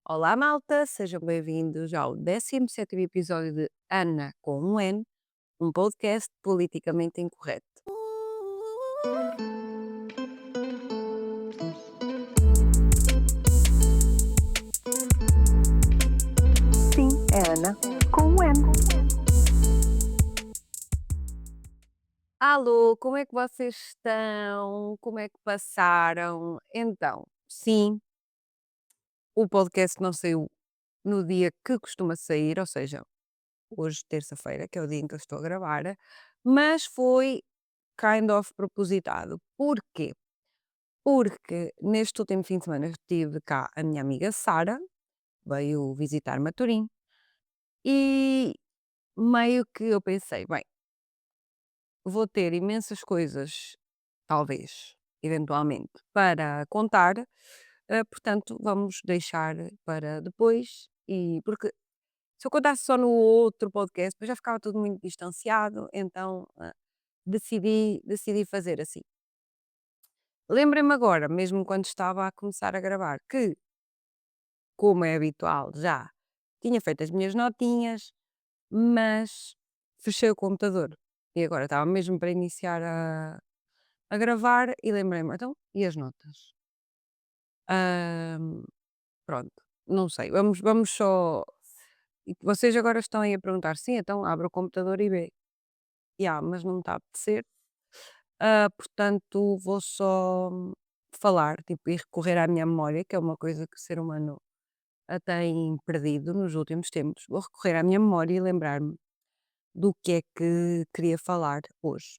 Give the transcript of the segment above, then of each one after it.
Olá, malta, sejam bem-vindos ao 17º episódio de Ana com um N, um podcast politicamente incorreto. Sim, é Ana, com um N. Alô, como é que vocês estão? Como é que passaram? Então, sim, o podcast não saiu no dia que costuma sair, ou seja, hoje, terça-feira, que é o dia em que eu estou a gravar, mas foi kind of propositado. Porquê? Porque neste último fim de semana estive cá a minha amiga Sara, veio visitar Maturim, e meio que eu pensei, bem, vou ter imensas coisas, talvez, eventualmente, para contar, portanto, vamos deixar para depois, e porque se eu contasse só no outro podcast, depois já ficava tudo muito distanciado, então decidi fazer assim. Lembrei-me agora, mesmo quando estava a começar a gravar, que, como é habitual, já tinha feito as minhas notinhas, mas fechei o computador. E agora estava mesmo para iniciar a gravar e lembrei-me, então, e as notas? Ahm, pronto, não sei, vamos só. E vocês agora estão aí a perguntar, sim, então abre o computador e vê. Mas não me está a apetecer. Portanto, vou só falar, tipo, e recorrer à minha memória, que é uma coisa que o ser humano tem perdido nos últimos tempos. Vou recorrer à minha memória e lembrar-me do que é que queria falar hoje.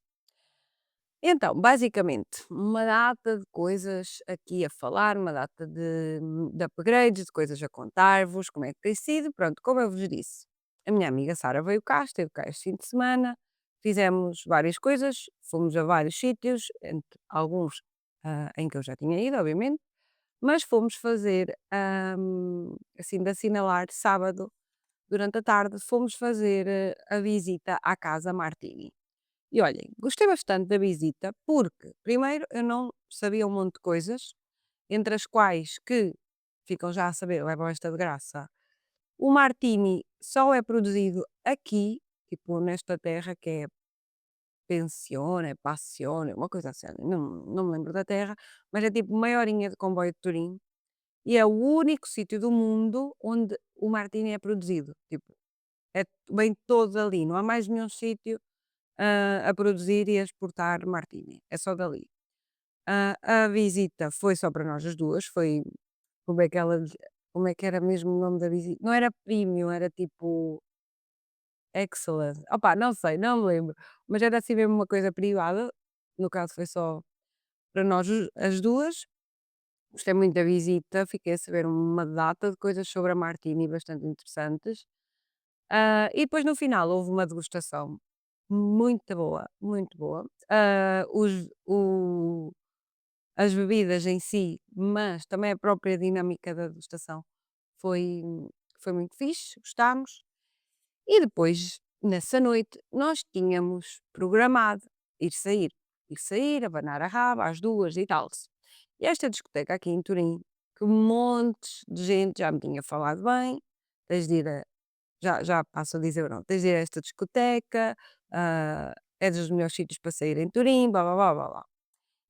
Então, basicamente, uma data de coisas aqui a falar, uma data de upgrades, de coisas a contar-vos, como é que tem sido. Pronto, como eu vos disse, a minha amiga Sara veio cá, esteve cá este fim de semana, fizemos várias coisas, fomos a vários sítios, entre alguns em que eu já tinha ido, obviamente, mas fomos fazer, assim, de assinalar, sábado, durante a tarde, fomos fazer a visita à Casa Martini. E olhem, gostei bastante da visita porque, primeiro, eu não sabia um monte de coisas, entre as quais que, ficam já a saber, levam esta de graça, o Martini só é produzido aqui, tipo nesta terra que é Pensione, Passione, uma coisa assim, não me lembro da terra, mas é tipo meia horinha de comboio de Turim e é o único sítio do mundo onde o Martini é produzido. Tipo, é, vem todo ali, não há mais nenhum sítio a produzir e a exportar martini, é só dali. A visita foi só para nós as 2, foi como é que ela como é que era mesmo o nome da visita? Não era premium, era tipo excellent, opá, não sei, não me lembro, mas era assim mesmo uma coisa privada, no caso foi só para nós as 2. Gostei muito da visita, fiquei a saber uma data de coisas sobre a martini bastante interessantes. E depois no final houve uma degustação muito boa, muito boa. As bebidas em si, mas também a própria dinâmica da degustação foi, foi muito fixe, gostámos. E depois, nessa noite, nós tínhamos programado ir sair, abanar a raba às 2 e tal. E esta discoteca aqui em Turim, que montes de gente já me tinha falado bem, tens de ir a já passo a dizer não, tens de ir a esta discoteca, é dos melhores sítios para sair em Turim, blá blá blá blá blá.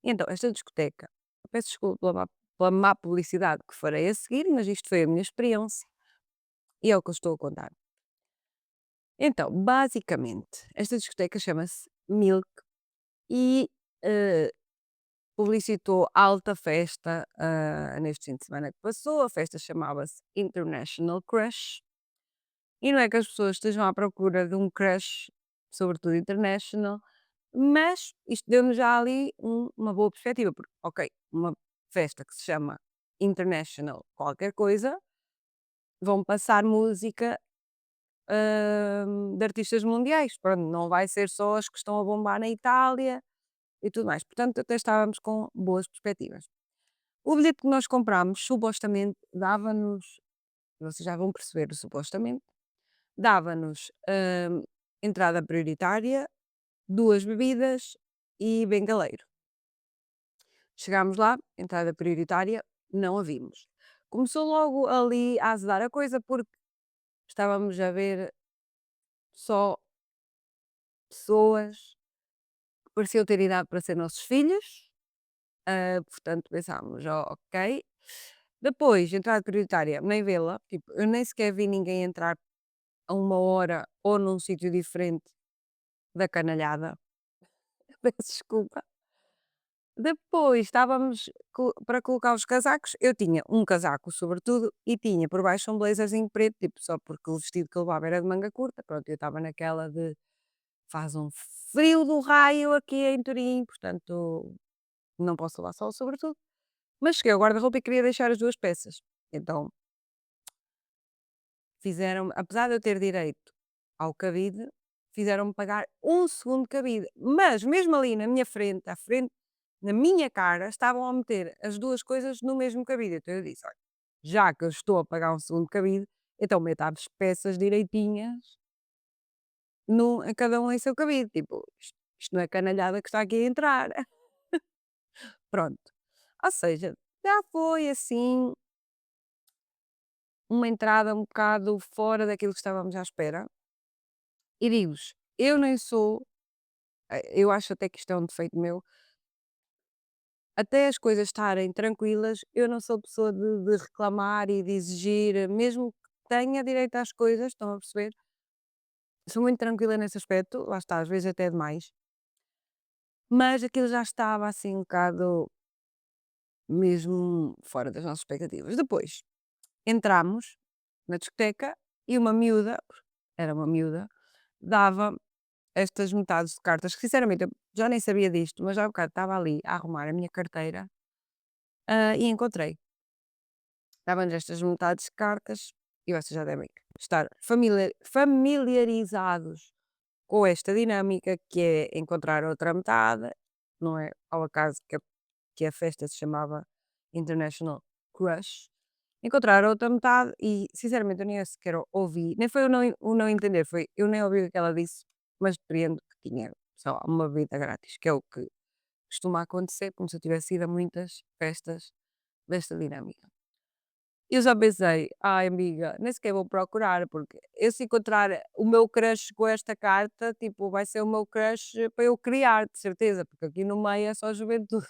E então, esta discoteca, peço desculpa pela má publicidade que farei a seguir, mas isto foi a minha experiência e é o que eu estou a contar. Então, basicamente, esta discoteca chama-se Milk e eh, publicitou alta festa neste fim de semana que passou. A festa chamava-se International Crush. E não é que as pessoas estejam à procura de um crush, sobretudo international, mas isto deu-nos já ali uma boa perspectiva, porque, ok, uma festa que se chama International qualquer coisa, vão passar música de artistas mundiais, pronto, não vai ser só as que estão a bombar na Itália e tudo mais. Portanto, até estávamos com boas perspectivas. O bilhete que nós comprámos, supostamente, dava-nos, vocês já vão perceber, supostamente, dava-nos entrada prioritária, 2 bebidas e bengaleiro. Chegámos lá, entrada prioritária, não a vimos. começou logo ali a azedar a coisa, porque estávamos a ver só pessoas que pareciam ter idade para ser nossos filhos, portanto pensámos: "Oh, ok". Depois, entrada prioritária, nem vê-la, tipo, eu nem sequer vi ninguém entrar a 1 hora ou num sítio diferente da canalhada, peço desculpa. Depois estávamos para colocar os casacos, eu tinha um casaco sobretudo e tinha por baixo um blazerzinho preto, tipo, só porque o vestido que eu levava era de manga curta, pronto, eu estava naquela de faz um frio do raio aqui em Turim, portanto não posso levar só o sobretudo. Mas cheguei ao guarda-roupa e queria deixar as 2 peças. Então fizeram apesar de eu ter direito ao cabide, fizeram-me pagar um segundo cabide, mas mesmo ali na minha frente, à frente, na minha cara, estavam a meter as 2 coisas no mesmo cabide. Então eu disse: "Olha, já que eu estou a pagar um segundo cabide, então meta as peças direitinhas no em cada um em seu cabide, tipo, isto não é canalhada que está aqui a entrar". Pronto. Ou seja, já foi assim uma entrada um bocado fora daquilo que estávamos à espera. E digo-vos, eu nem sou, eu acho até que isto é um defeito meu, até as coisas estarem tranquilas, eu não sou pessoa de reclamar e de exigir, mesmo que tenha direito às coisas, estão a perceber? Sou muito tranquila nesse aspecto, lá está, às vezes até demais, mas aquilo já estava assim um bocado mesmo fora das nossas expectativas. Depois, entramos na discoteca e uma miúda, era uma miúda, dava estas metades de cartas, que sinceramente eu já nem sabia disto, mas já há bocado estava ali a arrumar a minha carteira, e encontrei. Dava-nos estas metades de cartas e vocês já devem estar familiarizados com esta dinâmica que é encontrar outra metade, não é ao acaso que a festa se chamava International Crush. Encontrar outra metade e sinceramente eu nem sequer ouvi, nem foi o não entender, foi eu nem ouvi o que ela disse, mas depreendo que tinha só uma bebida grátis, que é o que costuma acontecer, como se eu tivesse ido a muitas festas desta dinâmica. Eu já pensei: "Ai amiga, nem sequer vou procurar, porque eu se encontrar o meu crush com esta carta, tipo, vai ser o meu crush para eu criar, de certeza, porque aqui no meio é só juventude".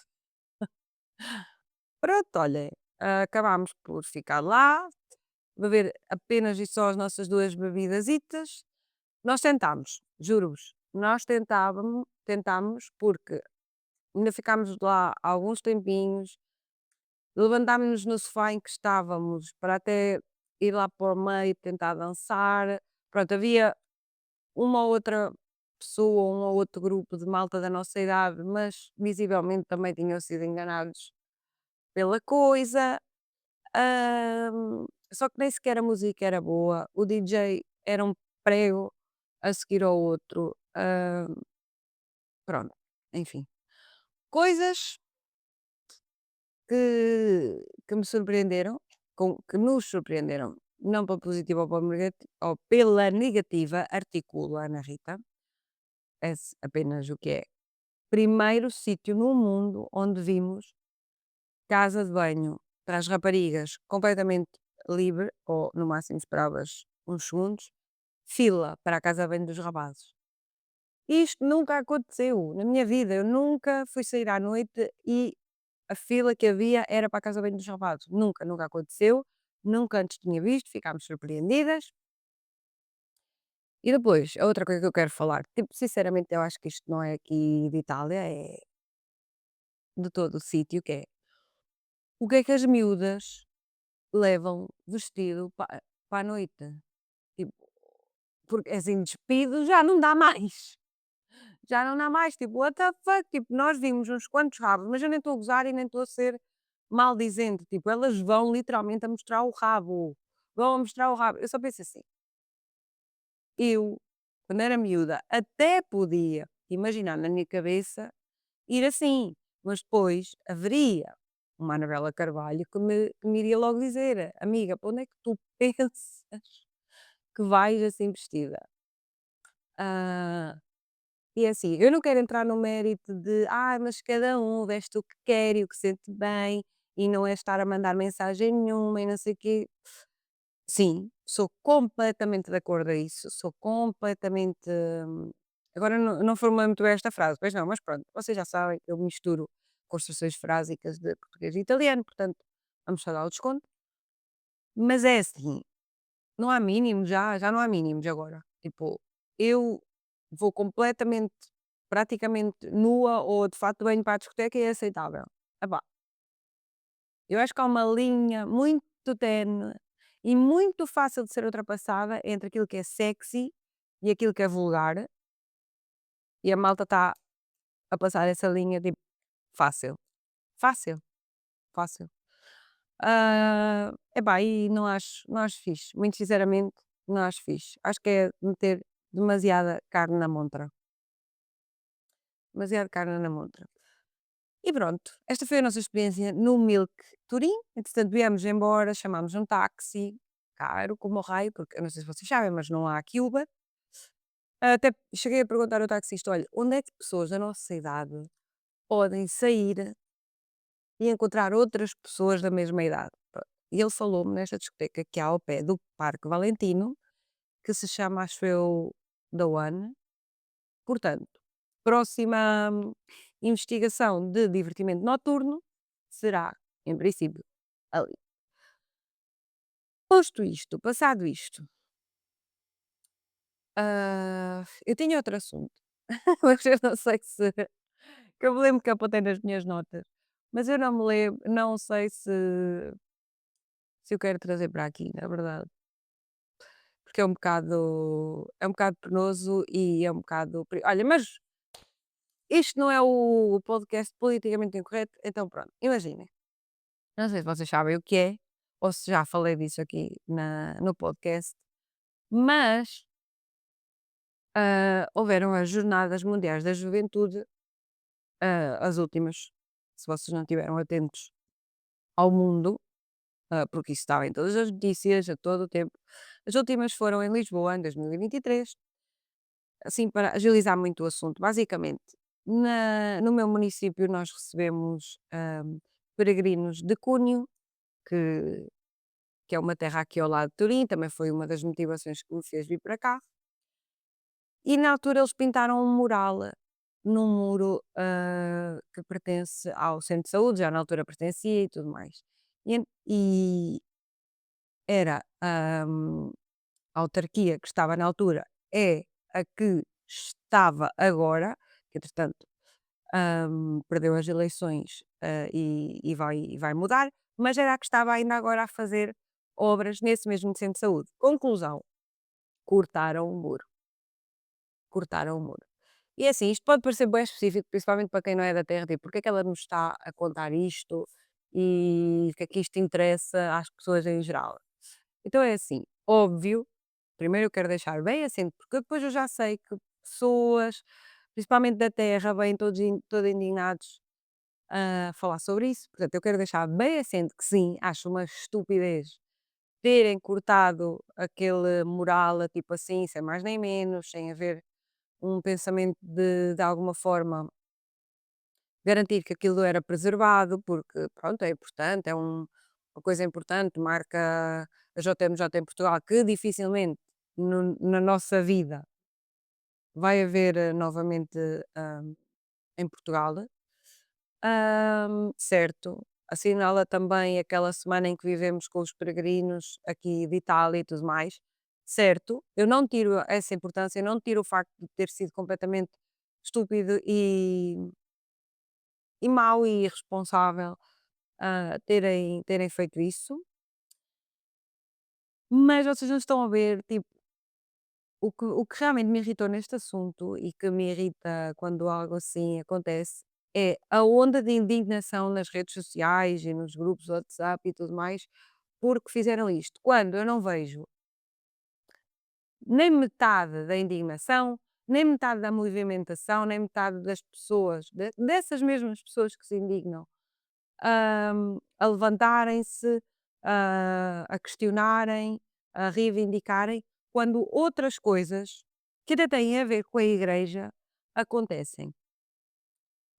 Pronto, olha, acabámos por ficar lá, beber apenas e só as nossas 2 bebidasitas. Nós tentámos, juro-vos, nós tentámos, porque ainda ficámos lá alguns tempinhos, levantámos-nos no sofá em que estávamos para até ir lá para o meio tentar dançar. Pronto, havia uma ou outra pessoa, um ou outro grupo de malta da nossa idade, mas visivelmente também tinham sido enganados pela coisa. Só que nem sequer a música era boa, o DJ era um prego a seguir ao outro. Pronto, enfim. Coisas que me surpreenderam, que nos surpreenderam, não pela positiva ou pela negativa, articula Ana Rita, apenas o que é. Primeiro sítio no mundo onde vimos casa de banho para as raparigas completamente livre, ou no máximo esperavas uns segundos, fila para a casa de banho dos rapazes. Isto nunca aconteceu na minha vida, eu nunca fui sair à noite e a fila que havia era para a casa de banho dos rapazes. Nunca, nunca aconteceu, nunca antes tinha visto, ficámos surpreendidas. E depois, a outra coisa que eu quero falar, tipo, sinceramente eu acho que isto não é aqui de Itália, é de todo o sítio, que é, o que é que as miúdas levam vestido para a noite? Tipo, porque assim, despido já não dá mais. Já não dá mais, tipo, what the fuck? Tipo, nós vimos uns quantos rabos, mas eu nem estou a gozar e nem estou a ser maldizente, tipo, elas vão literalmente a mostrar o rabo, vão a mostrar o rabo. Eu só penso assim, eu, quando era miúda, até podia imaginar na minha cabeça ir assim, mas depois haveria uma Anabela Carvalho que me iria logo dizer: "Amiga, para onde é que tu pensas que vais assim vestida?". Ah, e é assim, eu não quero entrar no mérito de: "Mas cada um veste o que quer e o que sente bem", e não é estar a mandar mensagem nenhuma e não sei o quê. Sim, sou completamente de acordo a isso, sou completamente agora não formulei muito bem esta frase, pois não, mas pronto, vocês já sabem, eu misturo construções frásicas de português e italiano, portanto, vamos só dar o desconto. Mas é assim, não há mínimos, já não há mínimos agora. Tipo, eu vou completamente, praticamente nua ou de fato venho para a discoteca e é aceitável. Epá, eu acho que há uma linha muito ténue e muito fácil de ser ultrapassada entre aquilo que é sexy e aquilo que é vulgar, e a malta está a passar essa linha tipo fácil, fácil, fácil. Epá, e não acho fixe, muito sinceramente, não acho fixe. Acho que é meter demasiada carne na montra, demasiada carne na montra. E pronto, esta foi a nossa experiência no Milk Turim. Entretanto, viemos embora, chamámos um táxi, caro como o raio, porque eu não sei se vocês sabem, mas não há aqui Uber. Até cheguei a perguntar ao taxista: olha, onde é que pessoas da nossa idade podem sair e encontrar outras pessoas da mesma idade? Pronto. E ele falou-me nesta discoteca que há ao pé do Parque Valentino, que se chama, acho eu, The One. Portanto, próxima investigação de divertimento noturno será, em princípio, ali. Posto isto, passado isto, eu tinha outro assunto, mas eu não sei se que eu me lembro que apontei nas minhas notas, mas eu não me lembro, não sei se eu quero trazer para aqui, na verdade, porque é um bocado penoso e é um bocado olha, mas isto não é o podcast politicamente incorreto, então pronto, imaginem. Não sei se vocês sabem o que é, ou se já falei disso aqui no podcast, mas, houveram as Jornadas Mundiais da Juventude, as últimas, se vocês não estiveram atentos ao mundo, porque isso estava em todas as notícias a todo o tempo. As últimas foram em Lisboa em 2023, assim para agilizar muito o assunto. Basicamente, no meu município nós recebemos, peregrinos de Cunho, que é uma terra aqui ao lado de Turim, também foi uma das motivações que me fez vir para cá. E na altura eles pintaram um mural num muro, que pertence ao centro de saúde, já na altura pertencia e tudo mais. E era, a autarquia que estava na altura é a que estava agora, que entretanto, perdeu as eleições, e vai mudar, mas era a que estava ainda agora a fazer obras nesse mesmo centro de saúde. Conclusão, cortaram o muro, cortaram o muro. E é assim, isto pode parecer bem específico, principalmente para quem não é da terra, tipo, porque é que ela nos está a contar isto e o que é que isto interessa às pessoas em geral? Então é assim, óbvio, primeiro eu quero deixar bem assente, porque depois eu já sei que pessoas, principalmente da terra, vêm todos indignados a falar sobre isso. Portanto, eu quero deixar bem assente que sim, acho uma estupidez terem cortado aquele mural, tipo assim, sem mais nem menos, sem haver um pensamento de alguma forma garantir que aquilo era preservado, porque pronto, é importante, uma coisa importante, marca a JMJ em Portugal, que dificilmente na nossa vida vai haver novamente em Portugal. Certo, assinala também aquela semana em que vivemos com os peregrinos aqui de Itália e tudo mais. Certo, eu não tiro essa importância, eu não tiro o facto de ter sido completamente estúpido e mau e irresponsável, terem feito isso, mas vocês não estão a ver, tipo, o que realmente me irritou neste assunto e que me irrita quando algo assim acontece, é a onda de indignação nas redes sociais e nos grupos do WhatsApp e tudo mais, porque fizeram isto. Quando eu não vejo nem metade da indignação, nem metade da movimentação, nem metade das pessoas, dessas mesmas pessoas que se indignam, a levantarem-se, a questionarem, a reivindicarem, quando outras coisas que até têm a ver com a igreja acontecem.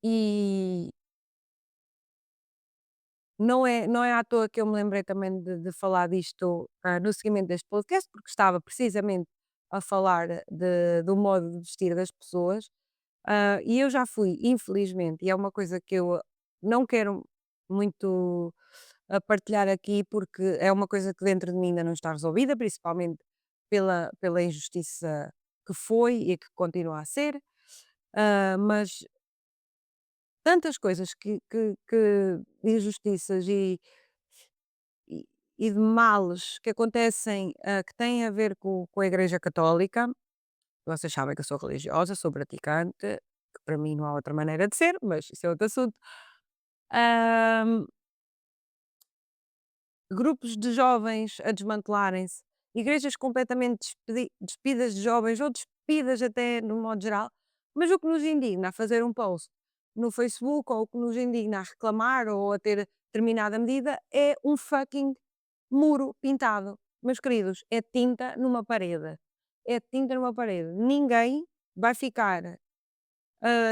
E não é à toa que eu me lembrei também de falar disto, no seguimento deste podcast, porque estava precisamente a falar do modo de vestir das pessoas, e eu já fui, infelizmente, e é uma coisa que eu não quero muito a partilhar aqui, porque é uma coisa que dentro de mim ainda não está resolvida, principalmente pela injustiça que foi e que continua a ser, mas tantas coisas que de injustiças e e de males que acontecem, que têm a ver com a Igreja Católica. Vocês sabem que eu sou religiosa, sou praticante, que para mim não há outra maneira de ser, mas isso é outro assunto. Hã, Grupos de jovens a desmantelarem-se, igrejas completamente despidas de jovens ou despidas até no modo geral, mas o que nos indigna a fazer um post no Facebook ou o que nos indigna a reclamar ou a ter determinada medida é um fucking muro pintado. Meus queridos, é tinta numa parede. É tinta numa parede. Ninguém vai ficar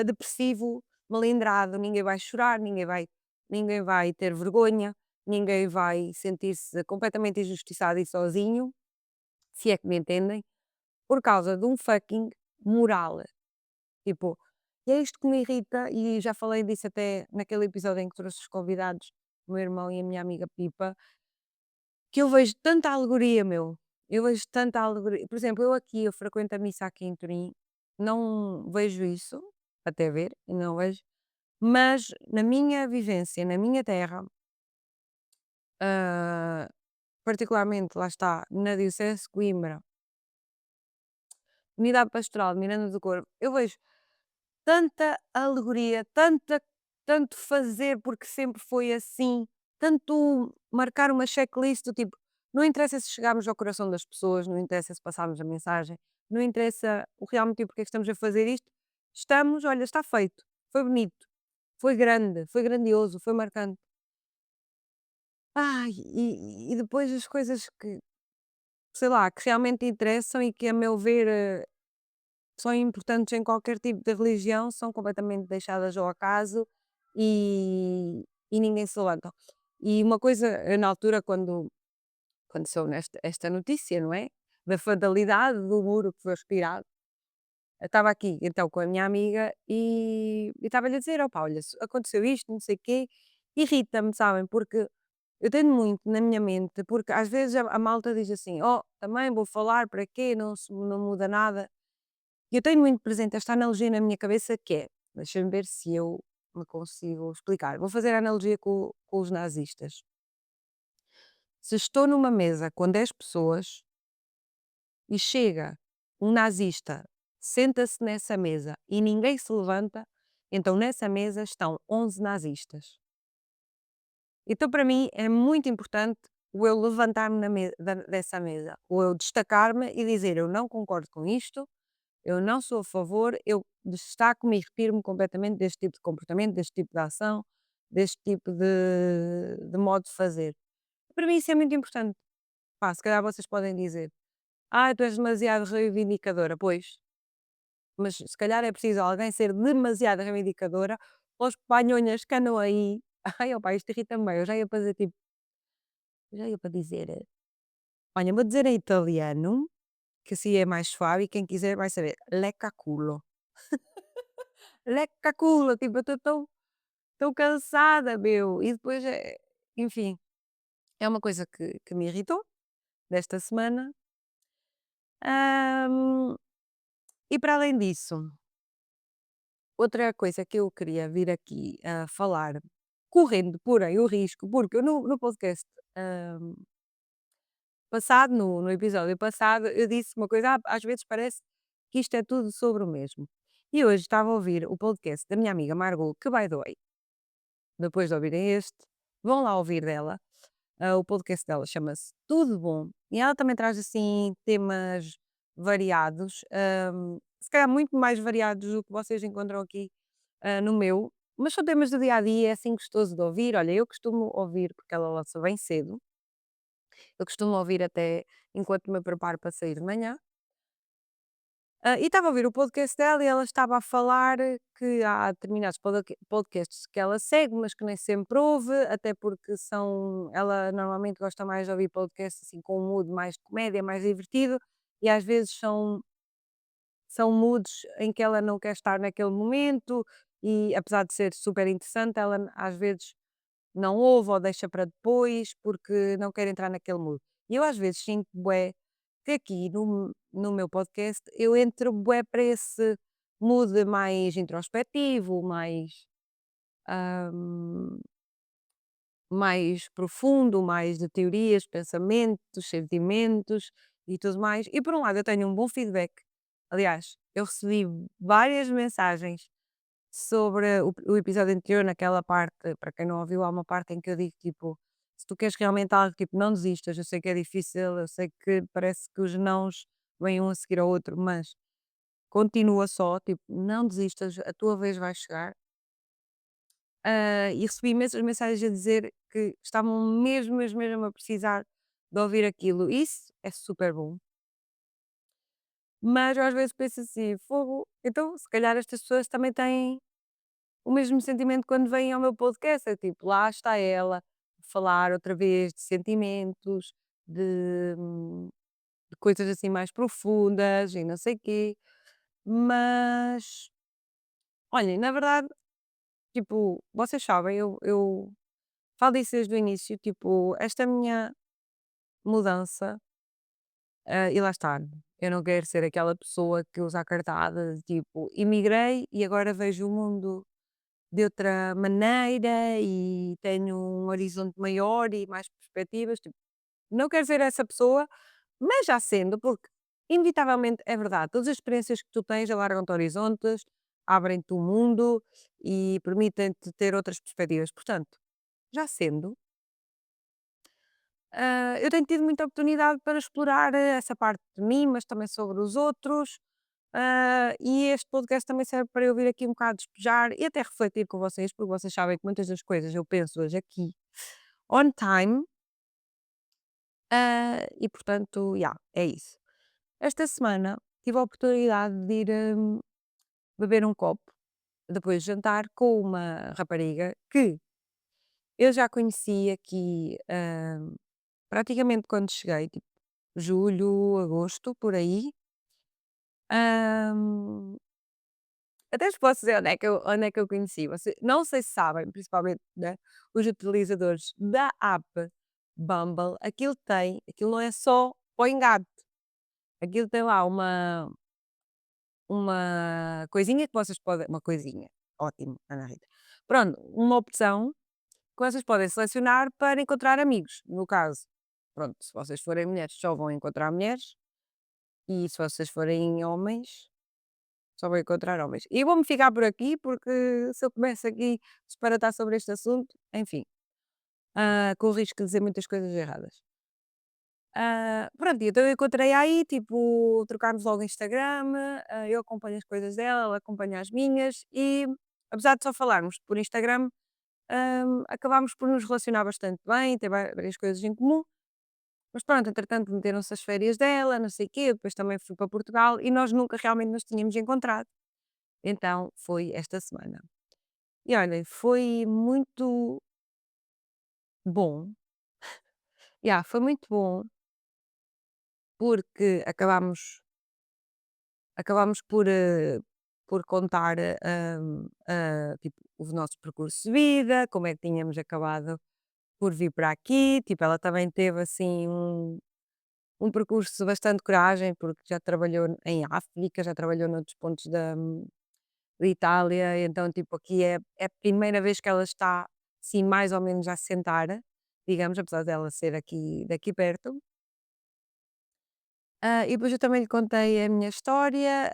depressivo, melindrado, ninguém vai chorar, ninguém vai ter vergonha, ninguém vai sentir-se completamente injustiçado e sozinho, se é que me entendem, por causa de um fucking mural. Tipo, e é isto que me irrita, e já falei disso até naquele episódio em que trouxe os convidados, o meu irmão e a minha amiga Pipa, que eu vejo tanta alegoria, meu. Eu vejo tanta alegoria. Por exemplo, eu frequento a missa aqui em Turim, não vejo isso, até ver, não vejo. Mas na minha vivência, na minha terra, ah, particularmente lá está, na Diocese de Coimbra, Unidade Pastoral de Miranda do Corvo, eu vejo tanta alegoria, tanto fazer porque sempre foi assim, tanto marcar uma checklist do tipo, não interessa se chegarmos ao coração das pessoas, não interessa se passarmos a mensagem, não interessa o real motivo porque é que estamos a fazer isto, estamos, olha, está feito, foi bonito, foi grande, foi grandioso, foi marcante. Ai, e depois as coisas que, sei lá, que realmente interessam e que a meu ver, são importantes em qualquer tipo de religião, são completamente deixadas ao acaso e ninguém se levanta. E uma coisa, na altura quando soube esta notícia, não é, da fatalidade do muro que foi retirado, eu estava aqui então com a minha amiga e estava-lhe a dizer: "Opá, olha, aconteceu isto, não sei o quê", irrita-me, sabem, porque eu tenho muito na minha mente, porque às vezes a malta diz assim: "Oh, também vou falar, para quê? Não muda nada". E eu tenho muito presente esta analogia na minha cabeça que é, deixa-me ver se eu me consigo explicar. Vou fazer a analogia com os nazistas. Se estou numa mesa com 10 pessoas e chega um nazista, senta-se nessa mesa e ninguém se levanta, então nessa mesa estão 11 nazistas. Então, para mim, é muito importante o eu levantar-me dessa mesa, ou eu destacar-me e dizer: Eu não concordo com isto, eu não sou a favor, eu destaco-me e retiro-me completamente deste tipo de comportamento, deste tipo de ação, deste tipo de modo de fazer. Para mim, isso é muito importante. Pá, se calhar vocês podem dizer: Ah, tu és demasiado reivindicadora. Pois, mas se calhar é preciso alguém ser demasiado reivindicadora, ou os panhonhas que andam aí. Ai, opá, isto irrita-me bem. Eu já ia fazer tipo. Já ia para dizer, olha, vou dizer em italiano, que assim é mais suave e quem quiser vai saber. Lecca culo. Lecca culo, tipo, eu estou tão cansada, meu. E depois, enfim, é uma coisa que me irritou desta semana. Ahm, e para além disso, outra coisa que eu queria vir aqui a falar, correndo, porém, o risco, porque eu no podcast passado, no episódio passado, eu disse uma coisa: às vezes parece que isto é tudo sobre o mesmo. E hoje estava a ouvir o podcast da minha amiga Margot, que by the way, depois de ouvirem este, vão lá ouvir dela. O podcast dela chama-se Tudo Bom e ela também traz assim temas variados, se calhar muito mais variados do que vocês encontram aqui no meu, mas são temas do dia a dia, é assim gostoso de ouvir. Olha, eu costumo ouvir porque ela lança bem cedo, eu costumo ouvir até enquanto me preparo para sair de manhã. E estava a ouvir o podcast dela e ela estava a falar que há determinados podcasts que ela segue, mas que nem sempre ouve, até porque ela normalmente gosta mais de ouvir podcasts assim com um mood mais de comédia, mais divertido, e às vezes são moods em que ela não quer estar naquele momento, e apesar de ser super interessante, ela às vezes não ouve ou deixa para depois porque não quer entrar naquele mood. E eu às vezes sinto bué que aqui no meu podcast eu entro bué para esse mood mais introspectivo, hum, mais profundo, mais de teorias, pensamentos, sentimentos e tudo mais. E por um lado eu tenho um bom feedback. Aliás, eu recebi várias mensagens sobre o episódio anterior, naquela parte, para quem não ouviu, há uma parte em que eu digo tipo, se tu queres realmente algo, tipo, não desistas, eu sei que é difícil, eu sei que parece que os nãos vêm um a seguir ao outro, mas continua só, tipo, não desistas, a tua vez vai chegar. E recebi imensas mensagens a dizer que estavam mesmo, mesmo, mesmo a precisar de ouvir aquilo. Isso é super bom. Mas eu às vezes penso assim, fogo, então se calhar estas pessoas também têm o mesmo sentimento quando vêm ao meu podcast, é tipo, lá está ela, a falar outra vez de sentimentos, de coisas assim mais profundas e não sei quê. Mas, olhem, na verdade, tipo, vocês sabem, eu falo disso desde o início, tipo, esta minha mudança, e lá está, eu não quero ser aquela pessoa que usa a cartada de tipo, imigrei e agora vejo o mundo de outra maneira e tenho um horizonte maior e mais perspectivas. Tipo, não quero ser essa pessoa, mas já sendo, porque inevitavelmente é verdade, todas as experiências que tu tens alargam-te horizontes, abrem-te o mundo e permitem-te ter outras perspectivas. Portanto, já sendo, eu tenho tido muita oportunidade para explorar essa parte de mim, mas também sobre os outros. E este podcast também serve para eu vir aqui um bocado despejar e até refletir com vocês, porque vocês sabem que muitas das coisas eu penso hoje aqui on time, e portanto, yeah, é isso. Esta semana tive a oportunidade de ir beber um copo, depois de jantar, com uma rapariga que eu já conheci aqui praticamente quando cheguei, tipo julho, agosto, por aí. Ahm, Até vos posso dizer onde é que eu conheci. Não sei se sabem, principalmente, né, os utilizadores da app Bumble, aquilo não é só para o engate, aquilo tem lá uma coisinha que vocês podem, uma coisinha, ótimo, Ana Rita. Pronto, uma opção que vocês podem selecionar para encontrar amigos. No caso, pronto, se vocês forem mulheres, só vão encontrar mulheres, e se vocês forem homens, só vou encontrar homens. E vou-me ficar por aqui, porque se eu começo aqui a disparatar sobre este assunto, enfim, com o risco de dizer muitas coisas erradas. Pronto, então eu encontrei aí, tipo, trocámos logo o Instagram, eu acompanho as coisas dela, ela acompanha as minhas, e apesar de só falarmos por Instagram, acabámos por nos relacionar bastante bem, ter várias coisas em comum. Mas pronto, entretanto meteram-se as férias dela, não sei o quê, eu depois também fui para Portugal e nós nunca realmente nos tínhamos encontrado. Então foi esta semana. E olhem, foi muito bom. Yeah, foi muito bom porque acabámos por contar, tipo, o nosso percurso de vida, como é que tínhamos acabado por vir para aqui. Tipo, ela também teve assim um percurso de bastante coragem, porque já trabalhou em África, já trabalhou noutros pontos de Itália, então tipo aqui é a primeira vez que ela está, assim, mais ou menos a assentar, digamos, apesar dela ser aqui daqui perto. E depois eu também lhe contei a minha história,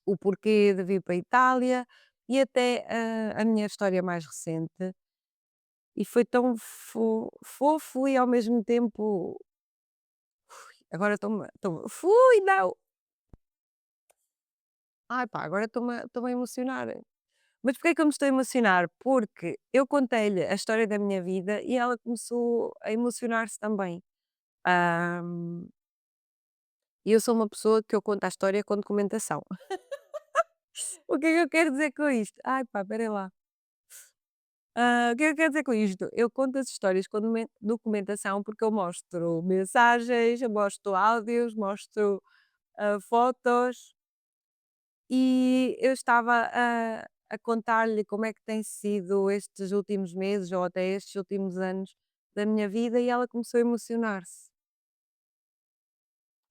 o porquê de vir para a Itália e até, a minha história mais recente, e foi tão fofo e ao mesmo tempo, agora estou-me fui, não! Ai pá, agora estou-me a emocionar. Mas porquê que eu me estou a emocionar? Porque eu contei-lhe a história da minha vida e ela começou a emocionar-se também. Ahm, E eu sou uma pessoa que eu conto a história com documentação. O que é que eu quero dizer com isto? Ai pá, espera lá. O que é que eu quero dizer com isto? Eu conto as histórias com documentação, porque eu mostro mensagens, eu mostro áudios, mostro, fotos, e eu estava a contar-lhe como é que tem sido estes últimos meses ou até estes últimos anos da minha vida e ela começou a emocionar-se.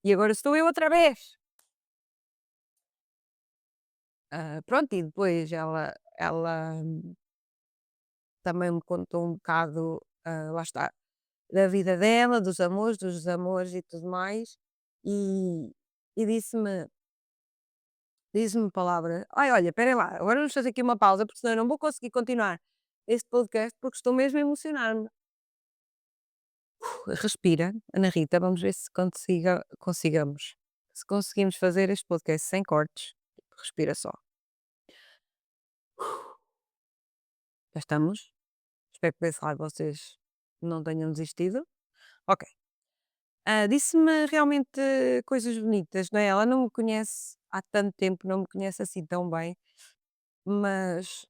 E agora estou eu outra vez. Pronto, e depois ela também me contou um bocado, lá está, da vida dela, dos desamores e tudo mais, e e disse-me palavra: "Ai, olha, esperem lá, agora vamos fazer aqui uma pausa, porque senão eu não vou conseguir continuar este podcast, porque estou mesmo a emocionar-me". Respira, Ana Rita, vamos ver se consigamos. Se conseguimos fazer este podcast sem cortes, respira só. Já estamos? Espero que desse lado vocês não tenham desistido. Ok. Disse-me realmente coisas bonitas, não é? Ela não me conhece há tanto tempo, não me conhece assim tão bem, mas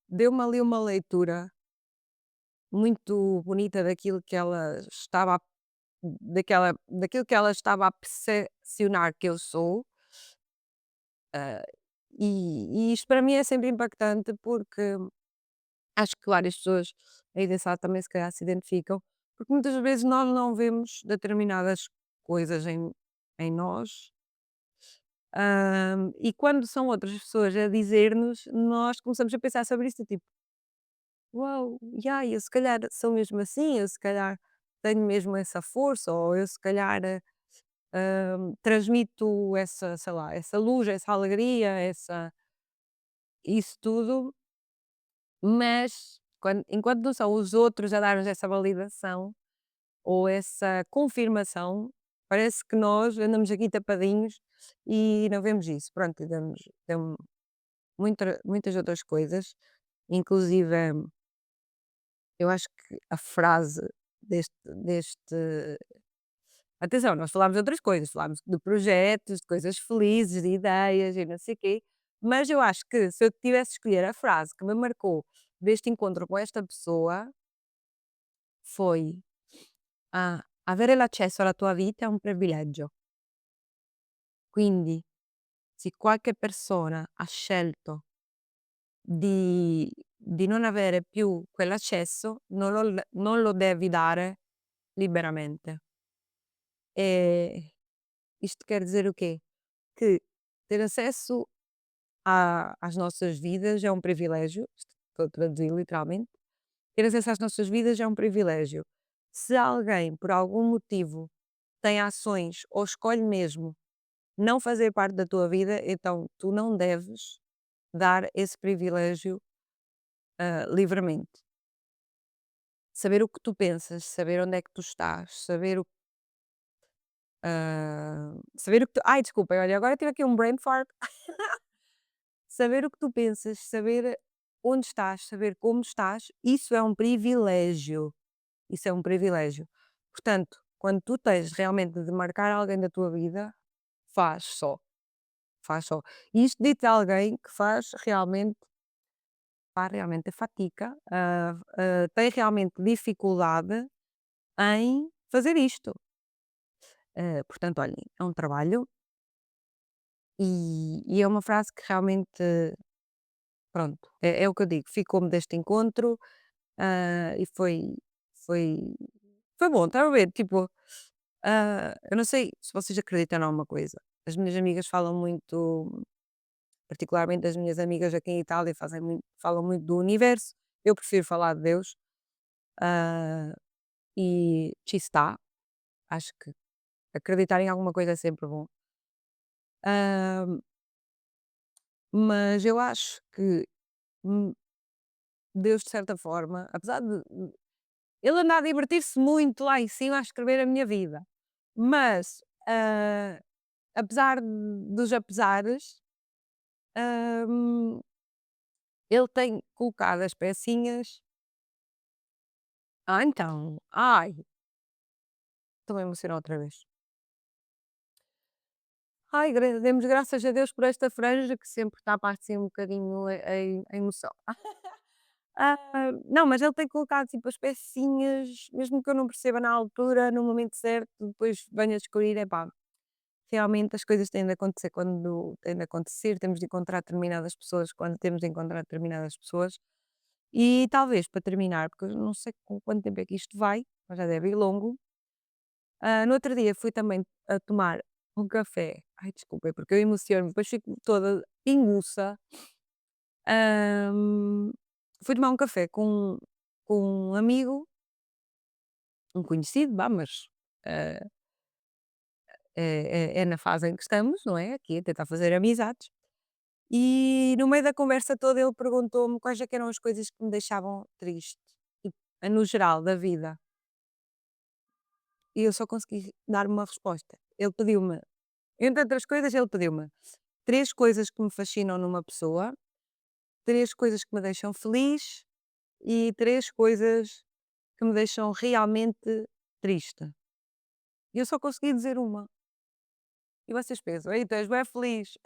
deu-me ali uma leitura muito bonita daquilo que ela estava daquilo que ela estava a percepcionar que eu sou, e isto para mim é sempre impactante porque acho que várias pessoas aí desse lado também se calhar se identificam, porque muitas vezes nós não vemos determinadas coisas em nós. E quando são outras pessoas a dizer-nos, nós começamos a pensar sobre isso, tipo, uau, yeah, eu se calhar sou mesmo assim, eu se calhar tenho mesmo essa força, ou eu se calhar transmito essa, sei lá, essa luz, essa alegria, isso tudo, mas enquanto não são os outros a dar-nos essa validação ou essa confirmação, parece que nós andamos aqui tapadinhos e não vemos isso. Pronto, damos muitas outras coisas, inclusive, eu acho que a frase deste atenção, nós falámos de outras coisas, falámos de projetos, de coisas felizes, de ideias e não sei o quê, mas eu acho que se eu tivesse de escolher a frase que me marcou deste encontro com esta pessoa, foi: "Avere l'accesso alla tua vita è un privilegio". Quindi, se qualche persona ha scelto di non avere più quell'accesso, non lo devi dare liberamente. Isto quer dizer o quê? Que ter acesso às nossas vidas é um privilégio, estou a traduzir literalmente, ter acesso às nossas vidas é um privilégio. Se alguém, por algum motivo, tem ações ou escolhe mesmo não fazer parte da tua vida, então tu não deves dar esse privilégio, livremente. Saber o que tu pensas, saber onde é que tu estás, saber o que tu ai desculpem, olha, agora tive aqui um brain fart. Saber o que tu pensas, saber onde estás, saber como estás, isso é um privilégio, isso é um privilégio. Portanto, quando tu tens realmente de marcar alguém da tua vida, faz só, faz só. E isto dito de alguém que faz realmente, pá, realmente é fatica, tem realmente dificuldade em fazer isto. Portanto, olhem, é um trabalho e é uma frase que realmente, pronto, é o que eu digo, ficou-me deste encontro, e foi foi bom, estava a ver, tipo, eu não sei se vocês acreditam em alguma coisa, as minhas amigas falam muito, particularmente as minhas amigas aqui em Itália, falam muito do universo, eu prefiro falar de Deus, ah, e ci sta, acho que acreditar em alguma coisa é sempre bom. Ah, mas eu acho que, hum, Deus de certa forma, apesar de ele anda a divertir-se muito lá em cima a escrever a minha vida, mas, apesar dos apesares, hum, ele tem colocado as pecinhas então, ai, estou a emocionar outra vez. Ai, demos graças a Deus por esta franja que sempre tapa assim um bocadinho a emoção. Não, mas ele tem colocado tipo as pecinhas, mesmo que eu não perceba na altura, no momento certo, depois venho a descobrir, epá, realmente as coisas têm de acontecer quando têm de acontecer, temos de encontrar determinadas pessoas quando temos de encontrar determinadas pessoas. E talvez para terminar, porque eu não sei com quanto tempo é que isto vai, mas já deve ir longo. No outro dia fui também a tomar um café. Ai, desculpem, porque eu emociono, depois fico toda inguça. Hum, Fui tomar um café com um amigo, um conhecido, vá, mas eh, é na fase em que estamos, não é? Aqui a tentar fazer amizades. E no meio da conversa toda ele perguntou-me quais é que eram as coisas que me deixavam triste, tipo, no geral da vida. E eu só consegui dar uma resposta. Ele pediu-me, entre outras coisas, ele pediu-me 3 coisas que me fascinam numa pessoa, 3 coisas que me deixam feliz e 3 coisas que me deixam realmente triste. E eu só consegui dizer uma. E vocês pensam: "Ei, tu és bué feliz".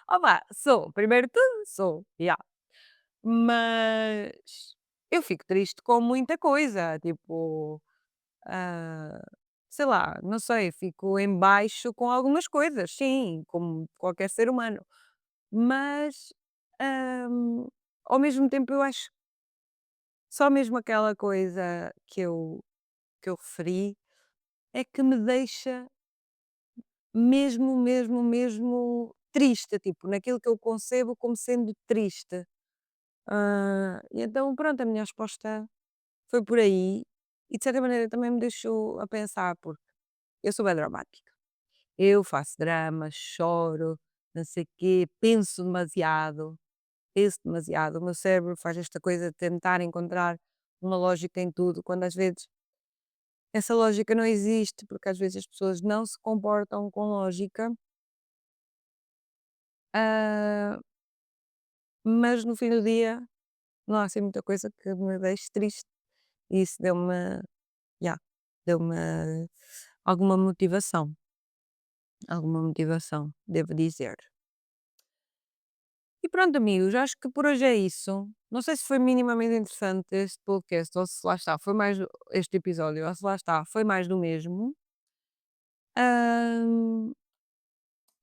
Opa, sou, primeiro de tudo sou, yeah. Mas eu fico triste com muita coisa, tipo, ah, sei lá, não sei, fico em baixo com algumas coisas, sim, como qualquer ser humano. Mas, hum, ao mesmo tempo eu acho só mesmo aquela coisa que eu referi é que me deixa mesmo, mesmo, mesmo triste, tipo, naquilo que eu concebo como sendo triste. E então pronto, a minha resposta foi por aí e de certa maneira também me deixou a pensar, porque eu sou bem dramática. Eu faço drama, choro, não sei o quê, penso demasiado. O meu cérebro faz esta coisa de tentar encontrar uma lógica em tudo, quando às vezes essa lógica não existe, porque às vezes as pessoas não se comportam com lógica, ah, mas no fim do dia não há assim muita coisa que me deixe triste. E isso yeah, deu-me alguma alguma motivação, devo dizer. E pronto, amigos, acho que por hoje é isso. Não sei se foi minimamente interessante este podcast, ou se lá está, foi mais este episódio, ou se lá está, foi mais do mesmo. Ahm,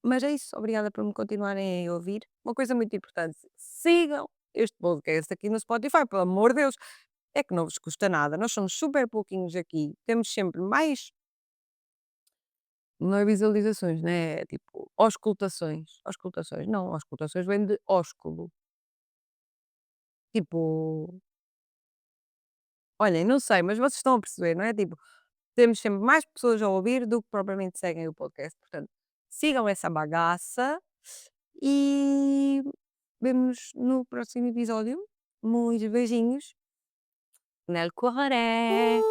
mas é isso, obrigada por me continuarem a ouvir. Uma coisa muito importante, sigam este podcast aqui no Spotify, pelo amor de Deus, é que não vos custa nada. Nós somos super pouquinhos aqui, temos sempre mais, não é visualizações, né? É tipo, auscultações. Auscultações, não, auscultações vem de ósculo. Tipo, olhem, não sei, mas vocês estão a perceber, não é? Tipo, temos sempre mais pessoas a ouvir do que propriamente seguem o podcast. Portanto, sigam essa bagaça e vemo-nos no próximo episódio. Muitos beijinhos. Nel cuore.